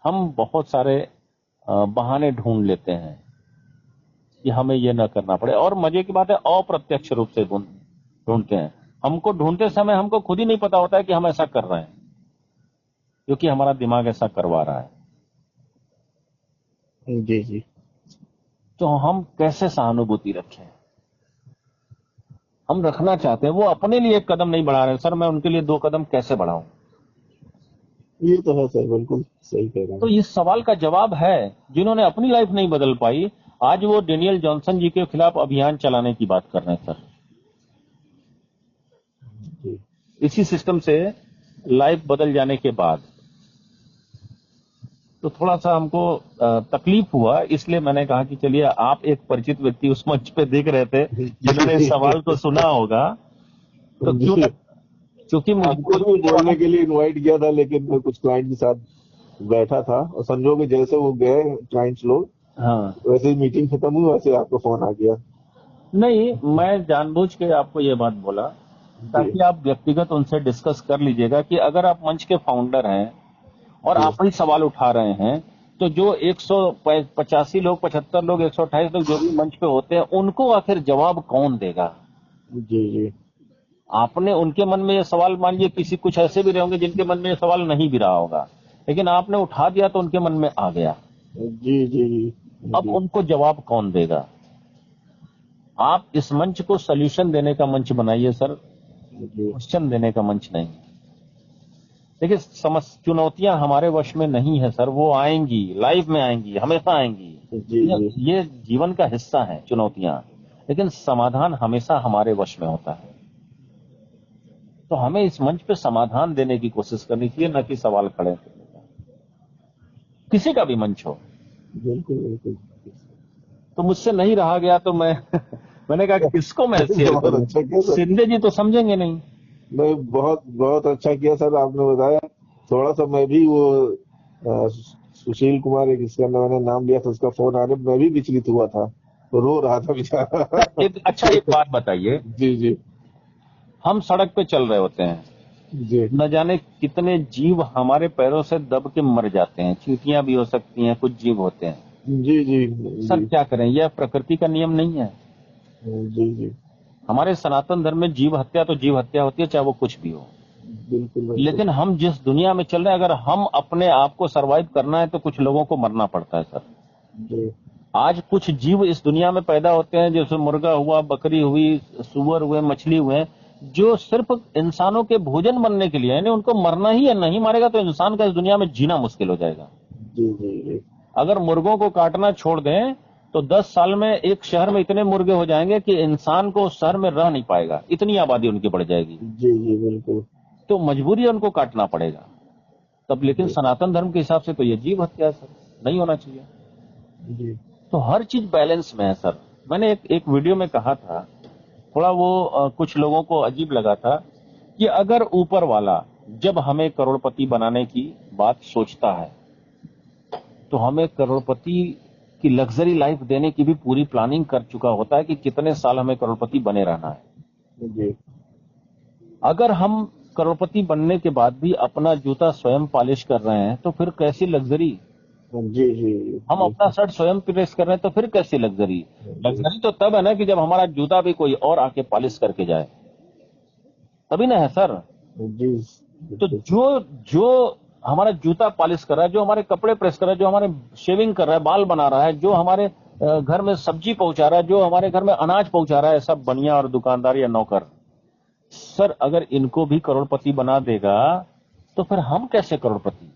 हम बहुत सारे बहाने ढूंढ लेते हैं कि हमें ये न करना पड़े, और मजे की बात है अप्रत्यक्ष रूप से ढूंढते हैं। हमको ढूंढते समय हमको खुद ही नहीं पता होता है कि हम ऐसा कर रहे हैं, क्योंकि हमारा दिमाग ऐसा करवा रहा है। जी जी। तो हम कैसे सहानुभूति रखें? हम रखना चाहते हैं, वो अपने लिए एक कदम नहीं बढ़ा रहे हैं, सर मैं उनके लिए 2 कदम कैसे बढ़ाऊं? ये तो है सर, बिल्कुल सही कह रहे तो हैं। इस सवाल का जवाब है, जिन्होंने अपनी लाइफ नहीं बदल पाई, आज वो डेनियल जॉनसन जी के खिलाफ अभियान चलाने की बात कर रहे हैं सर। जी इसी सिस्टम से लाइफ बदल जाने के बाद तो थोड़ा सा हमको तकलीफ हुआ, इसलिए मैंने कहा कि चलिए, आप एक परिचित व्यक्ति उस मंच पे देख रहे थे जिन्होंने इस सवाल को सुना होगा, तो क्यों जी। ना, क्योंकि आपको मुझको भी बोलने के लिए इनवाइट किया था, लेकिन मैं कुछ क्लाइंट के साथ बैठा था और संजोग के जैसे वो गए क्लाइंट्स लोग, हाँ, वैसे ही मीटिंग खत्म हुई, वैसे आपका फोन आ गया। नहीं, मैं जानबूझ के आपको ये बात बोला जी ताकि आप व्यक्तिगत उनसे डिस्कस कर लीजिएगा कि अगर आप मंच के फाउंडर हैं और जी आप ही सवाल उठा रहे हैं, तो जो 185 लोग, 75 लोग, 128 लोग जो भी मंच पे होते हैं, उनको आखिर जवाब कौन देगा? जी जी आपने उनके मन में ये सवाल, मान लीजिए किसी कुछ ऐसे भी रहे होंगे जिनके मन में ये सवाल नहीं भी रहा होगा, लेकिन आपने उठा दिया तो उनके मन में आ गया। जी जी जी अब जी उनको जवाब कौन देगा? आप इस मंच को सॉल्यूशन देने का मंच बनाइए सर, जी क्वेश्चन देने का मंच नहीं। देखिए, चुनौतियां हमारे वश में नहीं है सर, वो आएंगी, लाइफ में आएंगी, हमेशा आएंगी। जी ये जीवन का हिस्सा है चुनौतियां, लेकिन समाधान हमेशा हमारे वश में होता है। तो हमें इस मंच पे समाधान देने की कोशिश करनी चाहिए, न कि सवाल खड़े करने का, किसी का भी मंच हो। बिल्कुल बिल्कुल। तो मुझसे नहीं रहा गया, तो मैंने कहा किसको मैं शेयर बहुत करूं? अच्छा किया सर। शिंदे जी तो समझेंगे नहीं। मैं बहुत बहुत अच्छा किया सर, आपने बताया। थोड़ा सा मैं भी वो सुशील कुमार, एक इसका मैंने नाम लिया था, उसका फोन आने मैं भी विचलित हुआ था, तो रो रहा था बेचारा। एक बात बताइए, जी जी हम सड़क पे चल रहे होते हैं, जी न जाने कितने जीव हमारे पैरों से दब के मर जाते हैं, चींटियां भी हो सकती हैं, कुछ जीव होते हैं। जी जी सर जी क्या करें, यह प्रकृति का नियम नहीं है? जी जी हमारे सनातन धर्म में जीव हत्या तो जीव हत्या होती है, चाहे वो कुछ भी हो। बिल्कुल बिल्कुल। लेकिन हम जिस दुनिया में चल रहे हैं, अगर हम अपने आप को सरवाइव करना है तो कुछ लोगों को मरना पड़ता है सर। जी आज कुछ जीव इस दुनिया में पैदा होते हैं, जैसे मुर्गा हुआ, बकरी हुई, सुअर हुए, मछली हुए, जो सिर्फ इंसानों के भोजन बनने के लिए, यानी उनको मरना ही है, नहीं मारेगा तो इंसान का इस दुनिया में जीना मुश्किल हो जाएगा। जी जी जी अगर मुर्गों को काटना छोड़ दें तो 10 साल में एक शहर में इतने मुर्गे हो जाएंगे कि इंसान को उस शहर में रह नहीं पाएगा, इतनी आबादी उनकी बढ़ जाएगी। जी जी बिल्कुल। तो मजबूरी है, उनको काटना पड़ेगा तब। लेकिन जी सनातन धर्म के हिसाब से तो ये जीव हत्या है सर, नहीं होना चाहिए। जी तो हर चीज बैलेंस में है सर। मैंने एक वीडियो में कहा था, थोड़ा वो कुछ लोगों को अजीब लगा था, कि अगर ऊपर वाला जब हमें करोड़पति बनाने की बात सोचता है, तो हमें करोड़पति की लग्जरी लाइफ देने की भी पूरी प्लानिंग कर चुका होता है कि कितने साल हमें करोड़पति बने रहना है। जी अगर हम करोड़पति बनने के बाद भी अपना जूता स्वयं पॉलिश कर रहे हैं, तो फिर कैसी लग्जरी? जी जी हम जी अपना शर्ट स्वयं प्रेस कर रहे हैं, तो फिर कैसी लग्जरी? जी लग्जरी तो तब है ना कि जब हमारा जूता भी कोई और आके पॉलिश करके जाए, तभी ना है सर। जी तो बिल्कुल। जो जो हमारा जूता पॉलिश कर रहा है, जो हमारे कपड़े प्रेस कर रहा है, जो हमारे शेविंग कर रहा है, बाल बना रहा है, जो हमारे घर में सब्जी पहुंचा रहा है, जो हमारे घर में अनाज पहुंचा रहा है, सब बनिया और दुकानदार या नौकर, सर अगर इनको भी करोड़पति बना देगा, तो फिर हम कैसे करोड़पति?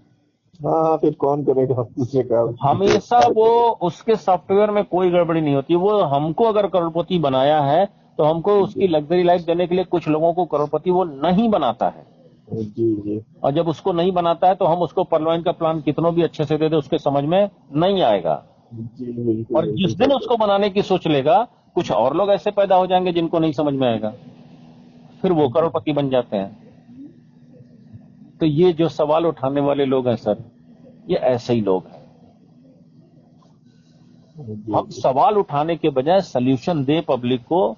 हाँ हाँ, फिर कौन करेगा दूसरे काम? हमेशा वो, उसके सॉफ्टवेयर में कोई गड़बड़ी नहीं होती। वो हमको अगर करोड़पति बनाया है, तो हमको उसकी लग्जरी लाइफ देने के लिए कुछ लोगों को करोड़पति वो नहीं बनाता है। जी जी और जब उसको नहीं बनाता है, तो हम उसको परलोइन का प्लान कितनों भी अच्छे से दे दे, उसके समझ में नहीं आएगा। जी बिल्कुल और बिल्कुल जिस दिन सर। उसको बनाने की सोच लेगा, कुछ और लोग ऐसे पैदा हो जाएंगे जिनको नहीं समझ में आएगा, फिर वो करोड़पति बन जाते हैं। तो ये जो सवाल उठाने वाले लोग हैं सर, ये ऐसे ही लोग हैं। जी हम सवाल उठाने के बजाय सल्यूशन दे पब्लिक को,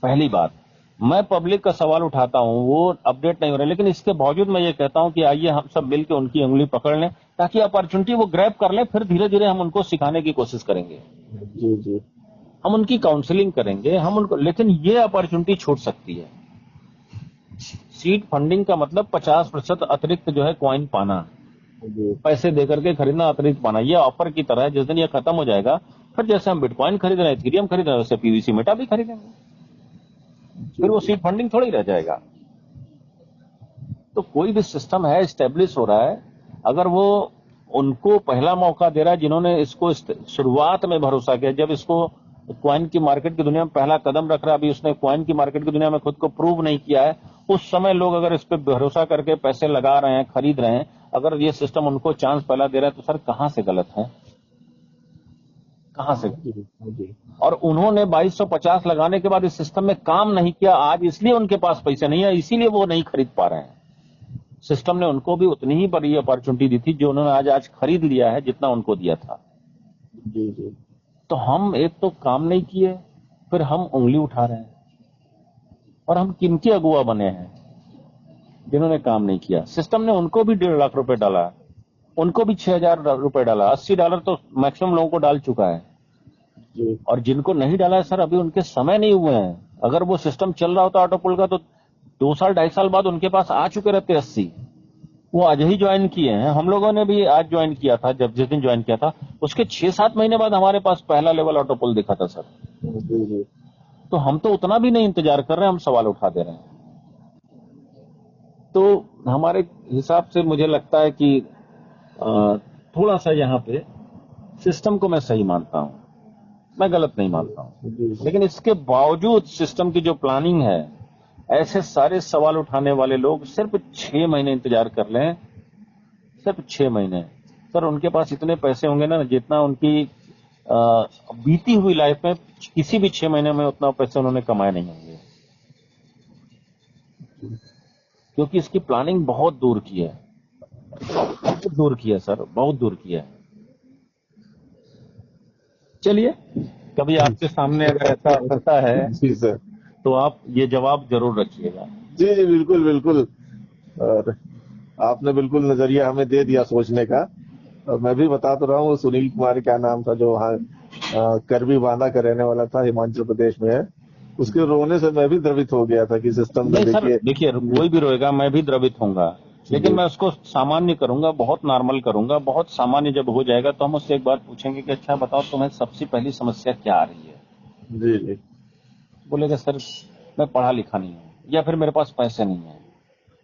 पहली बात। मैं पब्लिक का सवाल उठाता हूँ, वो अपडेट नहीं हो रहे, लेकिन इसके बावजूद मैं ये कहता हूँ कि आइए हम सब मिलकर उनकी उंगली पकड़ लें, ताकि अपॉर्चुनिटी वो ग्रैब कर लें, फिर धीरे धीरे हम उनको सिखाने की कोशिश करेंगे, जी जी हम उनकी काउंसलिंग करेंगे, हम उनको, लेकिन ये अपॉर्चुनिटी छूट सकती है। सीड फंडिंग का मतलब 50% अतिरिक्त जो है कॉइन पाना, जी पैसे देकर के खरीदना, अतिरिक्त पाना, ये ऑफर की तरह है। जिस दिन ये खत्म हो जाएगा, फिर जैसे हम बिटकॉइन खरीद रहे हैं, इथेरियम खरीद रहे हैं, वैसे पीवीसी मेटा भी खरीदेंगे, फिर वो जी सीड फंडिंग थोड़ी रह जाएगा। तो कोई भी सिस्टम है, स्टेब्लिश हो रहा है, अगर वो उनको पहला मौका दे रहा है जिन्होंने इसको शुरुआत में भरोसा किया, जब इसको क्वाइन की मार्केट की दुनिया में पहला कदम रख रहा है, अभी उसने क्वाइन की मार्केट की दुनिया में खुद को प्रूव नहीं किया है, उस समय लोग अगर इस पर भरोसा करके पैसे लगा रहे हैं, खरीद रहे हैं, अगर ये सिस्टम उनको चांस पहला दे रहा है, तो सर कहां से गलत है, कहां से? जी जी और उन्होंने 2250 लगाने के बाद इस सिस्टम में काम नहीं किया, आज इसलिए उनके पास पैसे नहीं है, इसीलिए वो नहीं खरीद पा रहे हैं। सिस्टम ने उनको भी उतनी ही बड़ी अपॉर्चुनिटी दी थी जो उन्होंने आज खरीद लिया है, जितना उनको दिया था। जी जी तो हम एक तो काम नहीं किए, फिर हम उंगली उठा रहे हैं, और हम किनके अगुआ बने हैं जिन्होंने काम नहीं किया। सिस्टम ने उनको भी 1.5 लाख रुपए डाला, उनको भी 6,000 रुपए डाला, $80 तो मैक्सिमम लोगों को डाल चुका है, जी और जिनको नहीं डाला है सर, अभी उनके समय नहीं हुए हैं। अगर वो सिस्टम चल रहा होता ऑटोपुल का, तो 2 साल 2.5 साल बाद उनके पास आ चुके रहते 80। वो आज ही ज्वाइन किए हैं, हम लोगों ने भी आज ज्वाइन किया था, जब जिस दिन ज्वाइन किया था उसके 6-7 महीने बाद हमारे पास पहला लेवल ऑटोपुल दिखा था सर। जी जी तो हम तो उतना भी नहीं इंतजार कर रहे हैं, हम सवाल उठा दे रहे हैं। तो हमारे हिसाब से मुझे लगता है कि थोड़ा सा यहाँ पे सिस्टम को मैं सही मानता हूँ, मैं गलत नहीं मानता हूँ, जी जी लेकिन इसके बावजूद सिस्टम की जो प्लानिंग है, ऐसे सारे सवाल उठाने वाले लोग सिर्फ 6 महीने इंतजार कर लें, सिर्फ 6 महीने। सर उनके पास इतने पैसे होंगे ना, जितना उनकी बीती हुई लाइफ में किसी भी 6 महीने में उतना पैसे उन्होंने कमाए नहीं होंगे, क्योंकि इसकी प्लानिंग बहुत दूर की है, बहुत दूर की है सर, बहुत दूर की है। चलिए, कभी आपके सामने अगर ऐसा होता है जी सर तो आप ये जवाब जरूर रखिएगा। जी जी बिल्कुल बिल्कुल। और आपने बिल्कुल नजरिया हमें दे दिया सोचने का। और मैं भी बता तो रहा हूँ, सुनील कुमार क्या नाम था, जो वहाँ करबी बांधा का रहने वाला था, हिमाचल प्रदेश में है। उसके रोने से मैं भी द्रवित हो गया था कि सिस्टम में नहीं सर, देखिए। देखिए कोई भी रोएगा, मैं भी द्रवित होऊंगा, लेकिन मैं उसको सामान्य करूंगा, बहुत नॉर्मल करूंगा। बहुत सामान्य जब हो जाएगा तो हम उससे एक बार पूछेंगे कि अच्छा बताओ, तुम्हें सबसे पहली समस्या क्या आ रही है? जी जी बोलेगा सर मैं पढ़ा लिखा नहीं हूँ, या फिर मेरे पास पैसे नहीं है,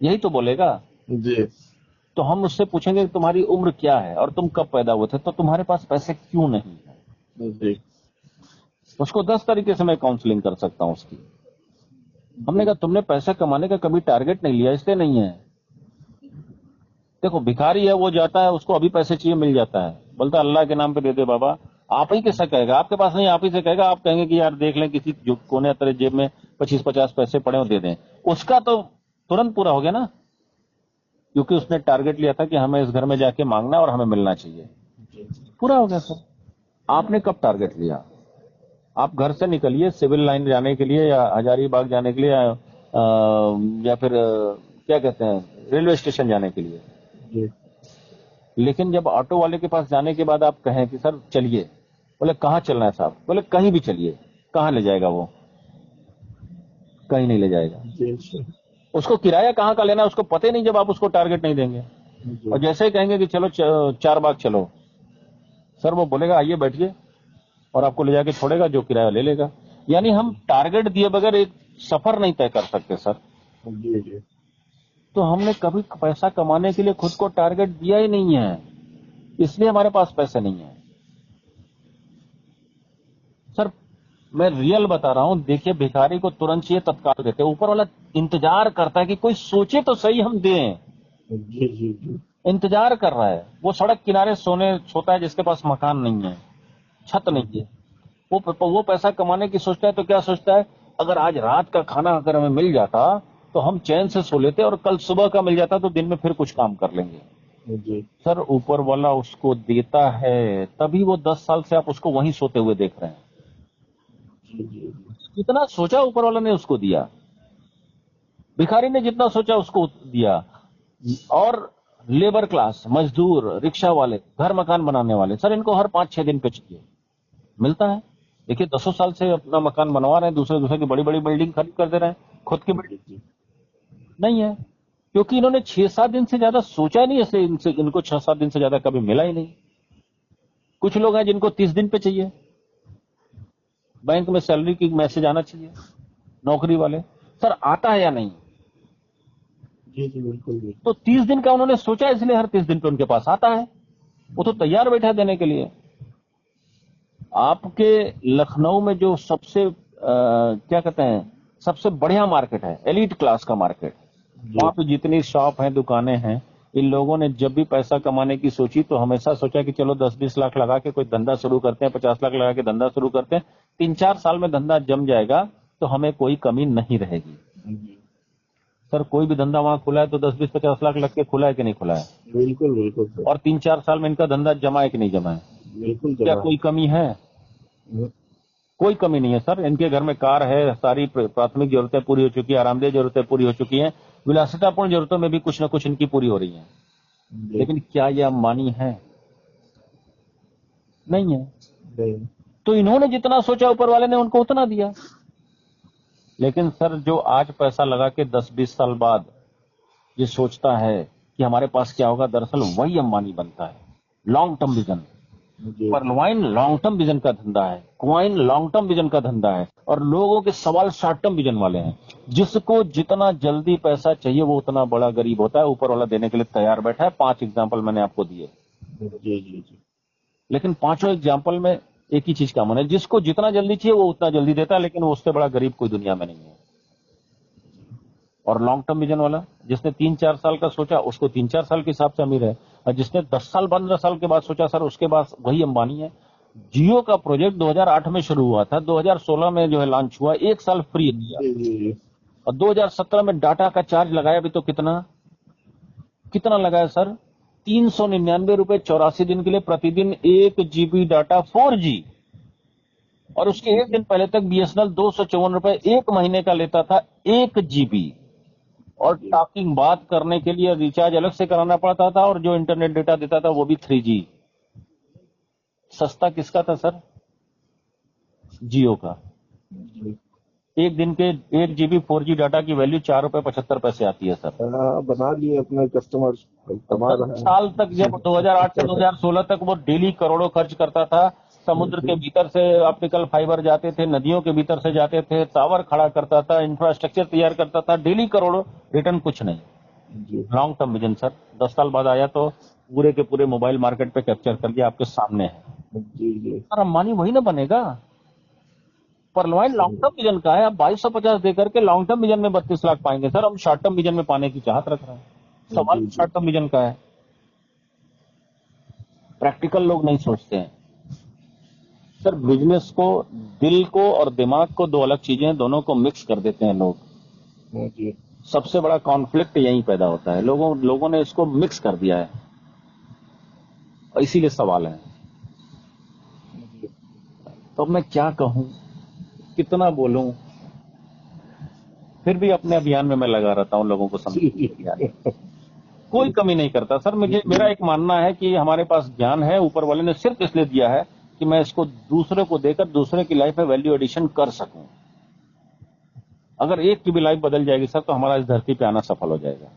यही तो बोलेगा। जी तो हम उससे पूछेंगे कि तुम्हारी उम्र क्या है और तुम कब पैदा हुए थे, तो तुम्हारे पास पैसे क्यों नहीं है। जी उसको 10 तरीके से मैं काउंसलिंग कर सकता हूँ उसकी। हमने कहा तुमने पैसा कमाने का कभी टारगेट नहीं लिया, इसलिए नहीं है। देखो भिखारी है, वो जाता है, उसको अभी पैसे चाहिए, मिल जाता है, बोलता है अल्लाह के नाम पे दे दे बाबा। आप ही कैसा कहेगा, आपके पास नहीं, आप ही से कहेगा, आप कहेंगे कि यार देख लें किसी जो कोने तेरे जेब में 25-50 पैसे पड़े हो, दे दें। उसका तो तुरंत पूरा हो गया ना, क्योंकि उसने टारगेट लिया था कि हमें इस घर में जाके मांगना और हमें मिलना चाहिए, पूरा हो गया सर। आपने कब टारगेट लिया? आप घर से निकलिए सिविल लाइन जाने के लिए, या हजारीबाग जाने के लिए, या फिर क्या कहते हैं, रेलवे स्टेशन जाने के लिए। जी लेकिन जब ऑटो वाले के पास जाने के बाद आप कहें कि सर चलिए, बोले कहाँ चलना है साहब, बोले कहीं भी चलिए, कहाँ ले जाएगा वो? कहीं नहीं ले जाएगा। जी उसको किराया कहाँ का लेना है उसको पता ही नहीं, जब आप उसको टारगेट नहीं देंगे। और जैसे ही कहेंगे कि चलो 4 बाग चलो, सर वो बोलेगा आइए बैठिए, और आपको ले जाके छोड़ेगा, जो किराया ले लेगा। यानी हम टारगेट दिए बगैर एक सफर नहीं तय कर सकते सर। जी जी तो हमने कभी पैसा कमाने के लिए खुद को टारगेट दिया ही नहीं है, इसलिए हमारे पास पैसे नहीं है सर। मैं रियल बता रहा हूं, देखिए भिखारी को तुरंत चाहिए, तत्काल देते, ऊपर वाला इंतजार करता है कि कोई सोचे तो सही हम दें। जी जी इंतजार कर रहा है, वो सड़क किनारे सोता है जिसके पास मकान नहीं है, छत नहीं है, वो पैसा कमाने की सोचता है। तो क्या सोचता है, अगर आज रात का खाना अगर हमें मिल जाता तो हम चैन से सो लेते, और कल सुबह का मिल जाता तो दिन में फिर कुछ काम कर लेंगे। जी सर ऊपर वाला उसको देता है, तभी वो 10 साल से आप उसको वहीं सोते हुए देख रहे हैं। जी जी कितना सोचा ऊपर वाला ने उसको दिया। भिखारी ने जितना सोचा उसको दिया। और लेबर क्लास, मजदूर, रिक्शा वाले, घर मकान बनाने वाले, सर इनको हर 5-6 दिन पे चाहिए, मिलता है। देखिए 10 साल से अपना मकान बनवा रहे हैं, दूसरे दूसरे की बड़ी बड़ी बिल्डिंग खरीद कर दे रहे हैं, खुद की बिल्डिंग नहीं है, क्योंकि इन्होंने 6-7 दिन से ज्यादा सोचा ही नहीं, इसलिए इनको 6-7 दिन से ज्यादा कभी मिला ही नहीं। कुछ लोग हैं जिनको 30 दिन पे चाहिए, बैंक में सैलरी की मैसेज आना चाहिए, नौकरी वाले, सर आता है या नहीं? जी जी बिल्कुल बिल्कुल। तो 30 दिन का उन्होंने सोचा, इसलिए हर 30 दिन पे उनके पास आता है, वो तो तैयार बैठा है देने के लिए। आपके लखनऊ में जो सबसे क्या कहते हैं, सबसे बढ़िया मार्केट है, एलीट क्लास का मार्केट, वहां पे जितनी शॉप हैं, दुकानें हैं, इन लोगों ने जब भी पैसा कमाने की सोची तो हमेशा सोचा कि चलो 10-20 लाख लगा के कोई धंधा शुरू करते हैं, 50 लाख लगा के धंधा शुरू करते हैं, 3-4 साल में धंधा जम जाएगा तो हमें कोई कमी नहीं रहेगी। सर कोई भी धंधा वहां खुला है तो 10-20-50 लाख लग के खुला है कि नहीं खुला है? बिल्कुल बिल्कुल सर। और 3-4 साल में इनका धंधा जमा है कि नहीं जमा है? बिल्कुल क्या कोई कमी है? कोई कमी नहीं है सर। इनके घर में कार है, सारी प्राथमिक जरूरतें पूरी हो चुकी है, आरामदेह जरूरतें पूरी हो चुकी हैं, विलासितापूर्ण जरूरतों में भी कुछ न कुछ इनकी पूरी हो रही है। लेकिन क्या ये अंबानी है? नहीं है। नहीं। तो इन्होंने जितना सोचा ऊपर वाले ने उनको उतना दिया। लेकिन सर जो आज पैसा लगा के 10-20 साल बाद ये सोचता है कि हमारे पास क्या होगा, दरअसल वही अंबानी बनता है। लॉन्ग टर्म विजन, परलवाइन लॉन्ग टर्म विजन का धंधा है, क्वाइन लॉन्ग टर्म विजन का धंधा है, और लोगों के सवाल शॉर्ट टर्म विजन वाले हैं। जिसको जितना जल्दी पैसा चाहिए वो उतना बड़ा गरीब होता है, ऊपर वाला देने के लिए तैयार बैठा है। 5 एग्जाम्पल मैंने आपको दिए, जी जी जी। लेकिन 5 एग्जाम्पल में एक ही चीज का मन है, जिसको जितना जल्दी चाहिए वो उतना जल्दी देता है, लेकिन वो उससे बड़ा गरीब कोई दुनिया में नहीं है। और लॉन्ग टर्म विजन वाला, जिसने 3-4 साल का सोचा उसको 3-4 साल के हिसाब से अमीर है, और जिसने 10 साल 15 साल के बाद सोचा सर उसके बाद वही अंबानी है। जियो का प्रोजेक्ट 2008 में शुरू हुआ था, 2016 में जो है लॉन्च हुआ, 1 साल फ्री दिया, और 2017 में डाटा का चार्ज लगाया भी तो कितना लगाया सर? 399 रुपए 84 दिन के लिए, प्रतिदिन 1 GB डाटा 4G। और उसके एक दिन पहले तक बीएसएनएल 254 रुपए 1 महीने का लेता था, 1 GB। और टॉकिंग बात करने के लिए रिचार्ज अलग से कराना पड़ता था, और जो इंटरनेट डेटा देता था वो भी 3G। सस्ता किसका था सर? जियो का। एक दिन के 1 GB 4G डाटा की वैल्यू 4 रुपए 75 पैसे आती है सर। बना लिए अपने कस्टमर, कमा रहा है। साल तक, जब 2008 से 2016 तक वो डेली करोड़ों खर्च करता था, समुद्र के भीतर से ऑप्टिकल फाइबर जाते थे, नदियों के भीतर से जाते थे, टावर खड़ा करता था, इंफ्रास्ट्रक्चर तैयार करता था, डेली करोड़ों, रिटर्न कुछ नहीं। Long term vision sir. 10 साल बाद आया तो पूरे के पूरे मोबाइल मार्केट पे कैप्चर कर दिया, आपके सामने है। सर अंबानी वही ना बनेगा। परलवाइन लॉन्ग टर्म विजन का है। आप 2250 देकर के लॉन्ग टर्म विजन में 32 लाख पाएंगे सर। हम शॉर्ट टर्म विजन में पाने की चाहत रख रहे हैं। सवाल शॉर्ट टर्म विजन का है। प्रैक्टिकल लोग नहीं सोचते हैं सर। बिजनेस को, दिल को और दिमाग को, दो अलग चीजें हैं, दोनों को मिक्स कर देते हैं लोग। सबसे बड़ा कॉन्फ्लिक्ट यहीं पैदा होता है। लोगों ने इसको मिक्स कर दिया है, और इसीलिए सवाल है। तो मैं क्या कहूं, कितना बोलूं, फिर भी अपने अभियान में मैं लगा रहता हूं लोगों को समझाने। कोई कमी नहीं करता सर। मेरा एक मानना है कि हमारे पास ज्ञान है, ऊपर वाले ने सिर्फ इसलिए दिया है कि मैं इसको दूसरे को देकर दूसरे की लाइफ में वैल्यू एडिशन कर सकूं। अगर एक की भी लाइफ बदल जाएगी सर तो हमारा इस धरती पे आना सफल हो जाएगा।